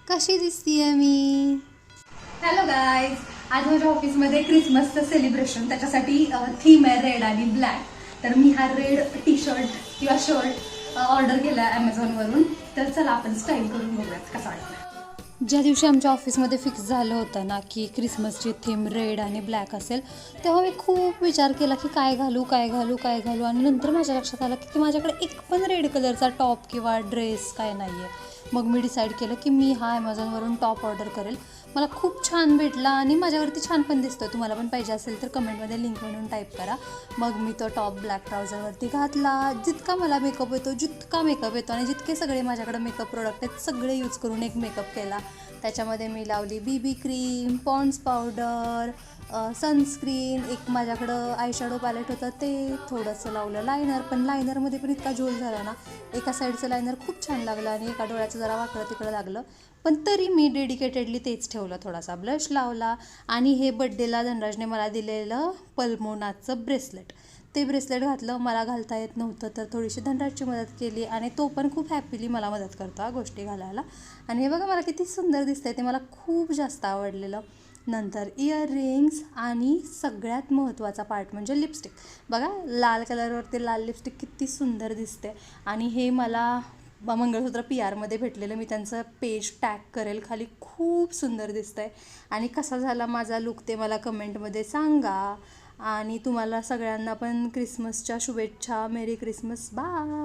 कशी दिसतीये मी? Hello guys, आज माझ्या ऑफिसमध्ये क्रिसमसचं सेलिब्रेशन, त्याच्यासाठी थीम आहे रेड आणि ब्लॅक. तर मी हा रेड टी शर्ट किंवा शर्ट ऑर्डर केला आहे ॲमेझॉनवरून. तर चला आपण स्टाईल करून बघूयात कसा वाटतं. ज्या दिवशी आमच्या ऑफिसमध्ये फिक्स झालं होतं ना की क्रिसमसची थीम रेड आणि ब्लॅक असेल, तेव्हा मी खूप विचार केला की काय घालू आणि नंतर माझ्या लक्षात आलं की माझ्याकडे एक पण रेड कलरचा टॉप किंवा ड्रेस काय नाही आहे. मग मी डिसाईड केलं की मी हा ॲमेझॉनवरून टॉप ऑर्डर करेल. मला खूप छान भेटला आणि माझ्यावरती छान पण दिसतोय. तुम्हाला पण पाहिजे असेल तर कमेंटमध्ये लिंक म्हणून टाईप करा. मग मी तो टॉप ब्लॅक ट्राउझरवरती घातला. जितका मला मेकअप येतो आणि जितके सगळे माझ्याकडे मेकअप प्रोडक्ट आहेत सगळे यूज करून एक मेकअप केला. त्याच्यामध्ये मी लावली BB cream, Pond's powder, sunscreen, एक माझ्याकडं आयशॅडो पॅलेट होतं ते थोडंसं लावलं. लायनर, पण लायनरमध्ये पण इतका झोल झाला ना, एका साईडचं लायनर खूप छान लागलं आणि एका डोळ्याचं जरा वाकडं तिकडं लागलं. पण तरी मी डेडिकेटेडली तेच ठेवलं. थोडासा ब्लश लावला आणि हे बड्डेला धनराजने मला दिलेलं पल्मोनाचं ब्रेसलेट, ते ब्रेसलेट घातलं. मला घालता येत नव्हतं तर थोडीशी धनराजची मदत केली आणि तो पण खूप हॅपीली मला मदत करतो हा गोष्टी घालायला. आणि हे बघा मला किती सुंदर दिसतंय, ते मला खूप जास्त आवडलेलं. नंतर इयररिंग्स आणि सगळ्यात महत्त्वाचा पार्ट म्हणजे लिपस्टिक. बघा लाल कलरवरती लाल लिपस्टिक किती सुंदर दिसते. आणि हे मला मंगळसूत्र PR मध्ये भेटलेलं. मी त्यांचं पेज टॅग करेल खाली. खूप सुंदर दिसतंय. आणि कसा झाला माझा लुक ते मला कमेंटमध्ये सांगा. आणि तुम्हाला सगळ्यांना पण क्रिसमसच्या शुभेच्छा. मेरी क्रिसमस. बाय.